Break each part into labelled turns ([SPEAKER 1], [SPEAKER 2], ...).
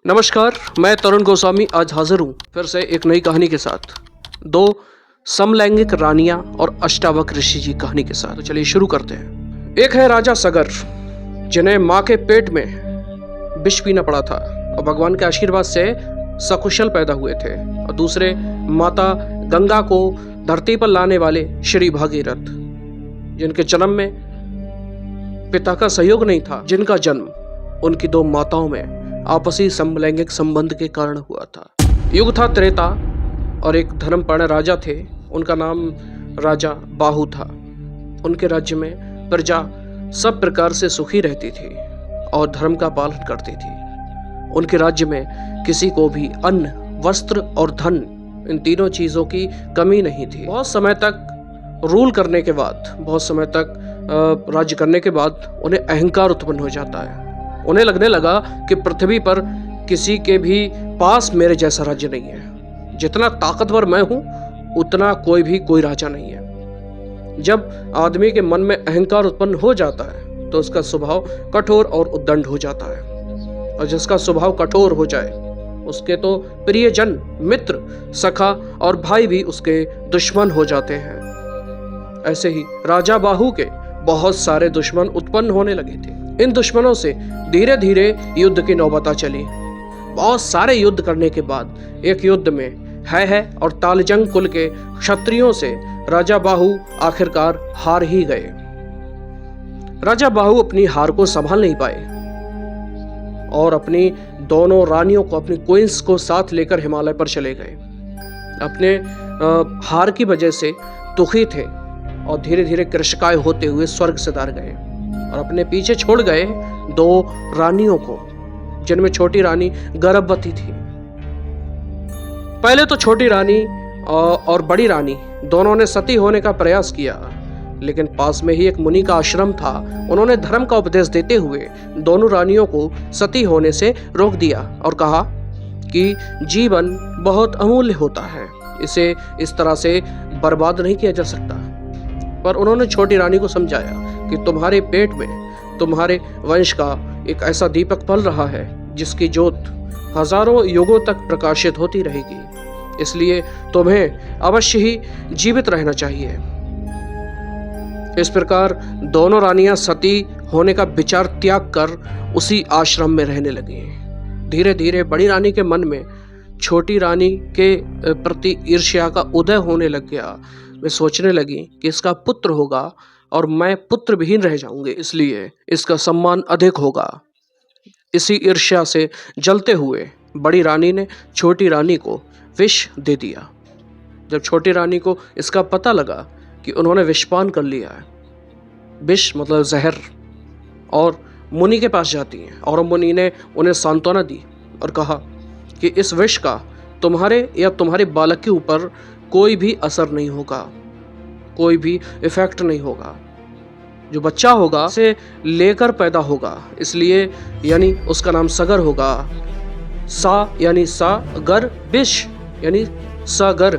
[SPEAKER 1] नमस्कार, मैं तरुण गोस्वामी आज हाजिर हूँ फिर से एक नई कहानी के साथ। दो समलैंगिक रानियां और अष्टावक्र ऋषि जी कहानी के साथ। तो चलिए शुरू करते हैं। एक है राजा सगर, जिन्हें माँ के पेट में विष पीना पड़ा था और भगवान के आशीर्वाद से सकुशल पैदा हुए थे। और दूसरे माता गंगा को धरती पर लाने वाले श्री भागीरथ, जिनके जन्म में पिता का सहयोग नहीं था, जिनका जन्म उनकी दो माताओं में आपसी समलैंगिक संबंध के कारण हुआ था। युग था त्रेता और एक धर्मपरायण राजा थे। उनका नाम राजा बाहु था। उनके राज्य में प्रजा सब प्रकार से सुखी रहती थी और धर्म का पालन करती थी। उनके राज्य में किसी को भी अन्न, वस्त्र और धन, इन तीनों चीजों की कमी नहीं थी। बहुत समय तक रूल करने के बाद, बहुत समय तक राज्य करने के बाद उन्हें अहंकार उत्पन्न हो जाता है। उन्हें लगने लगा कि पृथ्वी पर किसी के भी पास मेरे जैसा राज्य नहीं है। जितना ताकतवर मैं हूं, उतना कोई राजा नहीं है। जब आदमी के मन में अहंकार उत्पन्न हो जाता है तो उसका स्वभाव कठोर और उद्दंड हो जाता है, और जिसका स्वभाव कठोर हो जाए उसके तो प्रियजन, मित्र, सखा और भाई भी उसके दुश्मन हो जाते हैं। ऐसे ही राजा बाहु के बहुत सारे दुश्मन उत्पन्न होने लगे थे। इन दुश्मनों से धीरे धीरे युद्ध की नौबत चली। बहुत सारे युद्ध करने के बाद एक युद्ध में है और तालजंग कुल के क्षत्रियों से राजा बाहु आखिरकार हार ही गए। राजा बाहु अपनी हार को संभाल नहीं पाए और अपनी दोनों रानियों को, अपनी क्वींस को साथ लेकर हिमालय पर चले गए। अपने हार की वजह से दुखी थे और धीरे धीरे कृशकाय होते हुए स्वर्ग से दार गए और अपने पीछे छोड़ गए दो रानियों को, जिनमें छोटी रानी गर्भवती थी। पहले तो छोटी रानी और बड़ी रानी दोनों ने सती होने का प्रयास किया, लेकिन पास में ही एक मुनि का आश्रम था। उन्होंने धर्म का उपदेश देते हुए दोनों रानियों को सती होने से रोक दिया और कहा कि जीवन बहुत अमूल्य होता है, इसे इस तरह से बर्बाद नहीं किया जा सकता। पर उन्होंने छोटी रानी को समझाया कि तुम्हारे पेट में तुम्हारे वंश का एक ऐसा दीपक पल रहा है जिसकी ज्योत हजारों युगों तक प्रकाशित होती रहेगी, इसलिए तुम्हें अवश्य ही जीवित रहना चाहिए। इस प्रकार दोनों रानियां सती होने का विचार त्याग कर उसी आश्रम में रहने लगी। धीरे धीरे बड़ी रानी के मन में छोटी रानी के प्रति ईर्ष्या का उदय होने लग गया। वे सोचने लगी कि इसका पुत्र होगा और मैं पुत्र विहीन रह जाऊंगी, इसलिए इसका सम्मान अधिक होगा। इसी ईर्ष्या से जलते हुए बड़ी रानी ने छोटी रानी को विष दे दिया। जब छोटी रानी को इसका पता लगा कि उन्होंने विषपान कर लिया है, विष मतलब जहर, और मुनि के पास जाती हैं और मुनि ने उन्हें सांत्वना दी और कहा कि इस विष का तुम्हारे या तुम्हारे बालक के ऊपर कोई भी असर नहीं होगा, कोई भी इफेक्ट नहीं होगा। जो बच्चा होगा उसे लेकर पैदा होगा, इसलिए यानी उसका नाम सगर होगा। सा यानी सागर, विष यानी सागर,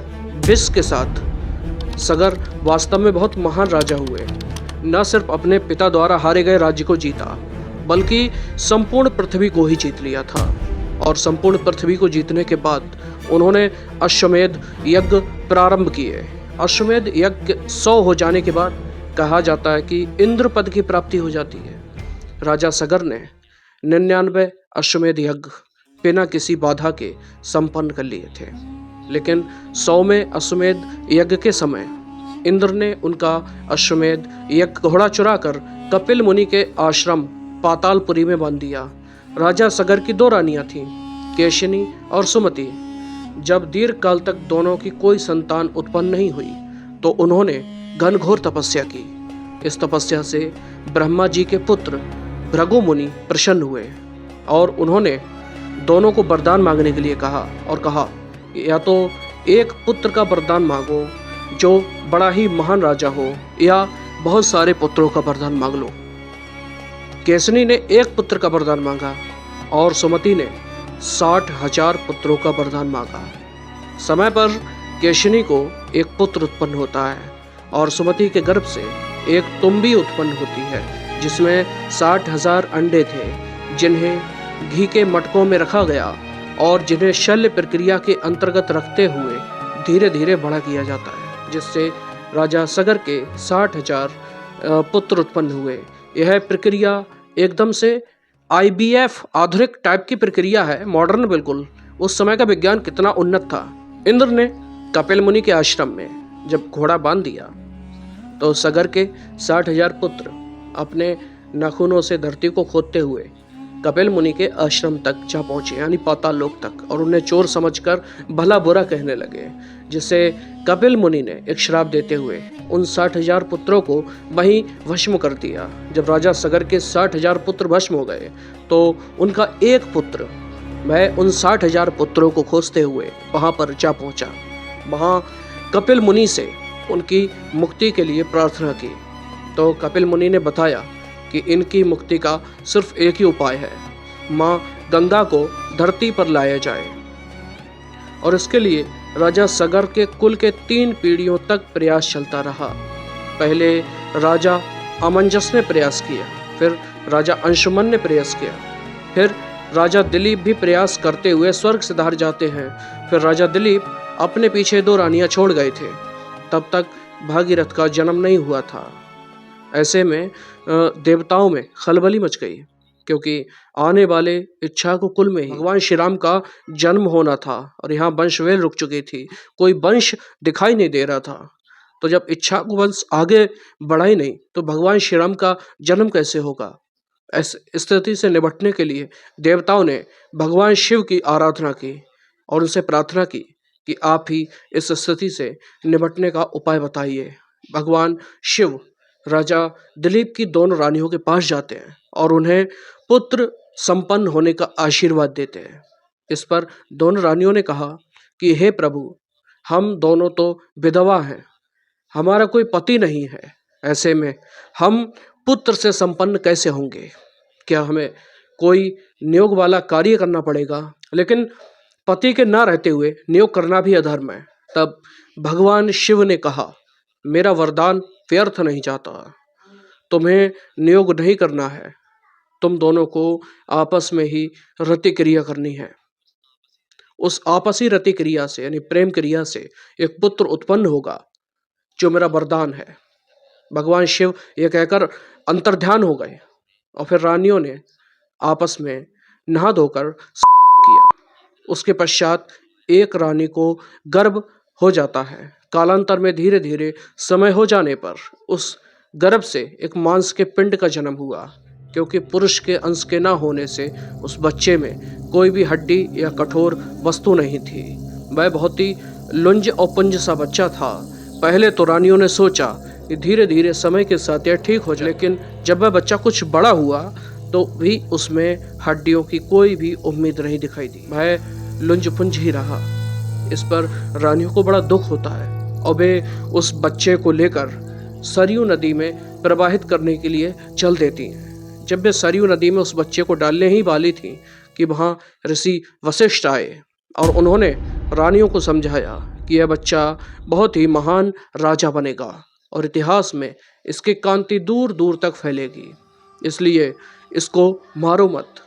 [SPEAKER 1] विष के साथ। सगर वास्तव में बहुत महान राजा हुए। न सिर्फ अपने पिता द्वारा हारे गए राज्य को जीता, बल्कि संपूर्ण पृथ्वी को ही जीत लिया था। और संपूर्ण पृथ्वी को जीतने के बाद उन्होंने अश्वमेध यज्ञ प्रारंभ किए। अश्वमेध यज्ञ 100 हो जाने के बाद कहा जाता है कि इंद्र पद की प्राप्ति हो जाती है। राजा सगर ने 99 अश्वमेध यज्ञ बिना किसी बाधा के संपन्न कर लिए थे, लेकिन 100वें अश्वमेध यज्ञ के समय इंद्र ने उनका अश्वमेध यज्ञ घोड़ा चुराकर कपिल मुनि के आश्रम पातालपुरी में बांध दिया। राजा सगर की दो रानियां थीं, केशिनी और सुमति। जब दीर्घ काल तक दोनों की कोई संतान उत्पन्न नहीं हुई तो उन्होंने घनघोर तपस्या की। इस तपस्या से ब्रह्मा जी के पुत्र भृगु मुनि प्रसन्न हुए और उन्होंने दोनों को वरदान मांगने के लिए कहा और कहा, या तो एक पुत्र का वरदान मांगो जो बड़ा ही महान राजा हो, या बहुत सारे पुत्रों का वरदान मांग लो। केसनी ने एक पुत्र का वरदान मांगा और सुमति ने 60,000 पुत्रों का वरदान मांगा। समय पर केशिनी को एक पुत्र उत्पन्न होता है और सुमति के गर्भ से एक तुम्बी उत्पन्न होती है जिसमें 60,000 अंडे थे, जिन्हें घी के मटकों में रखा गया और जिन्हें शल्य प्रक्रिया के अंतर्गत रखते हुए धीरे धीरे बड़ा किया जाता है, जिससे राजा सगर के 60,000 पुत्र उत्पन्न हुए। यह प्रक्रिया एकदम से IVF आधुनिक टाइप की प्रक्रिया है, मॉडर्न बिल्कुल। उस समय का विज्ञान कितना उन्नत था। इंद्र ने कपिल मुनि के आश्रम में जब घोड़ा बांध दिया तो सगर के 60,000 पुत्र अपने नाखूनों से धरती को खोदते हुए कपिल मुनि के आश्रम तक जा पहुंचे, यानी पाताल लोक तक, और उन्हें चोर समझकर भला बुरा कहने लगे, जिससे कपिल मुनि ने एक श्राप देते हुए उन 60,000 पुत्रों को वहीं भस्म कर दिया। जब राजा सगर के 60,000 पुत्र भस्म हो गए तो उनका एक पुत्र वह उन 60,000 पुत्रों को खोजते हुए वहां पर जा पहुंचा। वहां कपिल मुनि से उनकी मुक्ति के लिए प्रार्थना की तो कपिल मुनि ने बताया कि इनकी मुक्ति का सिर्फ एक ही उपाय है, माँ गंगा को धरती पर लाया जाए। और इसके लिए राजा सगर के कुल के 3 पीढ़ियों तक प्रयास चलता रहा। पहले राजा अमंजस ने प्रयास किया, फिर राजा अंशुमन ने प्रयास किया, फिर राजा दिलीप भी प्रयास करते हुए स्वर्ग सिधार जाते हैं। फिर राजा दिलीप अपने पीछे 2 रानियां छोड़ गए थे। तब तक भागीरथ का जन्म नहीं हुआ था। ऐसे में देवताओं में खलबली मच गई, क्योंकि आने वाले इच्छा को कुल में ही भगवान श्री राम का जन्म होना था और यहाँ वंशवेल रुक चुकी थी, कोई वंश दिखाई नहीं दे रहा था। तो जब इच्छा को वंश आगे बढ़ा ही नहीं तो भगवान श्री राम का जन्म कैसे होगा। इस स्थिति से निपटने के लिए देवताओं ने भगवान शिव की आराधना की और उनसे प्रार्थना की कि आप ही इस स्थिति से निपटने का उपाय बताइए। भगवान शिव राजा दिलीप की दोनों रानियों के पास जाते हैं और उन्हें पुत्र संपन्न होने का आशीर्वाद देते हैं। इस पर दोनों रानियों ने कहा कि हे प्रभु, हम दोनों तो विधवा हैं, हमारा कोई पति नहीं है, ऐसे में हम पुत्र से संपन्न कैसे होंगे? क्या हमें कोई नियोग वाला कार्य करना पड़ेगा? लेकिन पति के ना रहते हुए नियोग करना भी अधर्म है। तब भगवान शिव ने कहा, मेरा वरदान व्यर्थ नहीं जाता, तुम्हें नियोग नहीं करना है, तुम दोनों को आपस में ही रति क्रिया करनी है। उस आपसी रति क्रिया से यानी प्रेम क्रिया से एक पुत्र उत्पन्न होगा जो मेरा वरदान है। भगवान शिव ये कहकर अंतर्ध्यान हो गए और फिर रानियों ने आपस में नहा धोकर किया। उसके पश्चात एक रानी को गर्भ हो जाता है। कालांतर में धीरे धीरे समय हो जाने पर उस गर्भ से एक मांस के पिंड का जन्म हुआ, क्योंकि पुरुष के अंश के न होने से उस बच्चे में कोई भी हड्डी या कठोर वस्तु नहीं थी। वह बहुत ही लुंज और पुंज सा बच्चा था। पहले तो रानियों ने सोचा कि धीरे धीरे समय के साथ यह ठीक हो जाए, लेकिन जब वह बच्चा कुछ बड़ा हुआ तो भी उसमें हड्डियों की कोई भी उम्मीद नहीं दिखाई दी। वह लुंज पुंज ही रहा। इस पर रानियों को बड़ा दुख होता है और वे उस बच्चे को लेकर सरयू नदी में प्रवाहित करने के लिए चल देती हैं। जब वे सरयू नदी में उस बच्चे को डालने ही वाली थी कि वहाँ ऋषि वशिष्ठ आए और उन्होंने रानियों को समझाया कि यह बच्चा बहुत ही महान राजा बनेगा और इतिहास में इसकी कांति दूर दूर तक फैलेगी, इसलिए इसको मारो मत।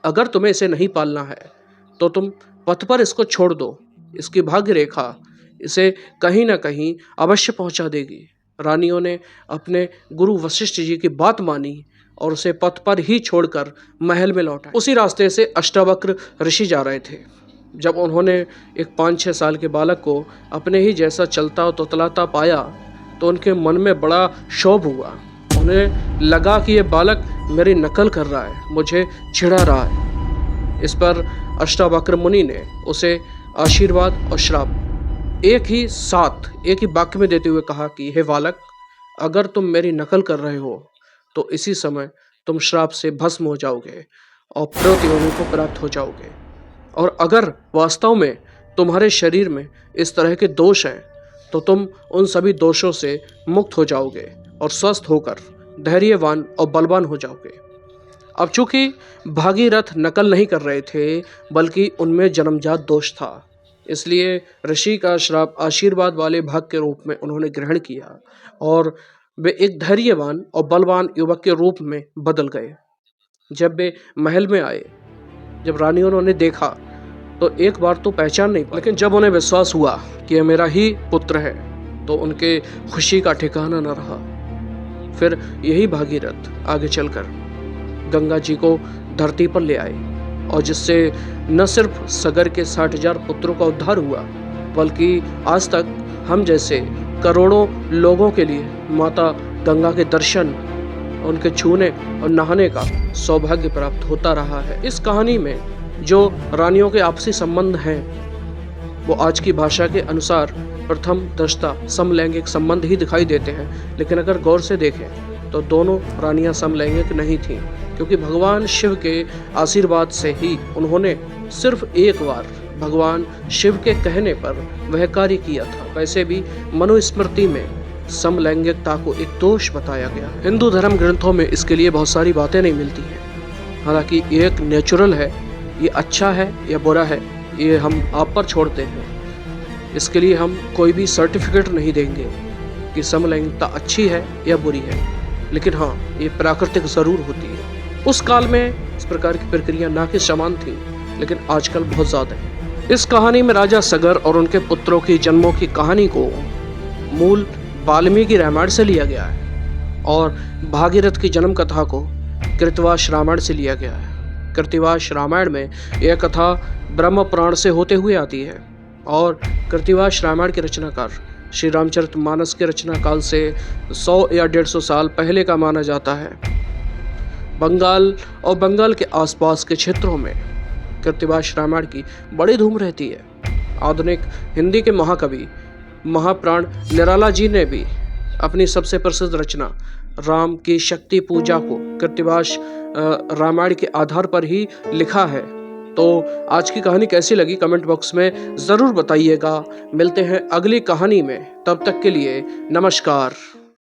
[SPEAKER 1] अगर तुम्हें इसे नहीं पालना है तो तुम पथ पर इसको छोड़ दो, इसकी भाग्य रेखा इसे कहीं ना कहीं अवश्य पहुंचा देगी। रानियों ने अपने गुरु वशिष्ठ जी की बात मानी और उसे पथ पर ही छोड़कर महल में लौटा। उसी रास्ते से अष्टावक्र ऋषि जा रहे थे। जब उन्होंने एक 5-6 साल के बालक को अपने ही जैसा चलता और ततलाता पाया तो उनके मन में बड़ा क्षोभ हुआ। उन्हें लगा कि यह बालक मेरी नकल कर रहा है, मुझे चिढ़ा रहा है। इस पर अष्टावक्र मुनि ने उसे आशीर्वाद और श्राप एक ही वाक्य में देते हुए कहा कि हे बालक, अगर तुम मेरी नकल कर रहे हो तो इसी समय तुम श्राप से भस्म हो जाओगे और प्रति योनि को प्राप्त हो जाओगे। और अगर वास्तव में तुम्हारे शरीर में इस तरह के दोष हैं तो तुम उन सभी दोषों से मुक्त हो जाओगे और स्वस्थ होकर धैर्यवान और बलवान हो जाओगे। अब चूंकि भागीरथ नकल नहीं कर रहे थे बल्कि उनमें जन्मजात दोष था, इसलिए ऋषि का श्राप आशीर्वाद वाले भाग के रूप में उन्होंने ग्रहण किया और वे एक धैर्यवान और बलवान युवक के रूप में बदल गए। जब वे महल में आए जब रानियों ने देखा तो एक बार तो पहचान नहीं पाई, लेकिन जब उन्हें विश्वास हुआ कि यह मेरा ही पुत्र है तो उनके खुशी का ठिकाना न रहा। फिर यही भागीरथ आगे चलकर गंगा जी को धरती पर ले आए और जिससे न सिर्फ सगर के 60,000 पुत्रों का उद्धार हुआ, बल्कि आज तक हम जैसे करोड़ों लोगों के लिए माता गंगा के दर्शन, उनके छूने और नहाने का सौभाग्य प्राप्त होता रहा है। इस कहानी में जो रानियों के आपसी संबंध हैं वो आज की भाषा के अनुसार प्रथम दृष्टा समलैंगिक संबंध ही दिखाई देते हैं, लेकिन अगर गौर से देखें तो दोनों रानियां समलैंगिक नहीं थीं, क्योंकि भगवान शिव के आशीर्वाद से ही उन्होंने सिर्फ एक बार भगवान शिव के कहने पर वह कार्य किया था। वैसे भी मनुस्मृति में समलैंगिकता को एक दोष बताया गया है। हिंदू धर्म ग्रंथों में इसके लिए बहुत सारी बातें नहीं मिलती हैं। हालांकि ये एक नेचुरल है, ये अच्छा है या बुरा है ये हम आप पर छोड़ते हैं। इसके लिए हम कोई भी सर्टिफिकेट नहीं देंगे कि समलैंगिकता अच्छी है या बुरी है, लेकिन हाँ ये प्राकृतिक ज़रूर होती है। उस काल में इस प्रकार की प्रक्रिया ना कि समान थी, लेकिन आजकल बहुत ज़्यादा है। इस कहानी में राजा सगर और उनके पुत्रों की जन्मों की कहानी को मूल वाल्मीकि रामायण से लिया गया है और भागीरथ की जन्म कथा को कृतवास रामायण से लिया गया है। कृतवास रामायण में यह कथा ब्रह्म पुराण से होते हुए आती है और कृतवास रामायण के रचनाकार श्री रामचरितमानस के रचना काल से 100 या 150 साल पहले का माना जाता है। बंगाल और बंगाल के आसपास के क्षेत्रों में कृतवास रामायण की बड़ी धूम रहती है। आधुनिक हिंदी के महाकवि महाप्राण निराला जी ने भी अपनी सबसे प्रसिद्ध रचना राम की शक्ति पूजा को कृतवास रामायण के आधार पर ही लिखा है। तो आज की कहानी कैसी लगी कमेंट बॉक्स में ज़रूर बताइएगा। मिलते हैं अगली कहानी में, तब तक के लिए नमस्कार।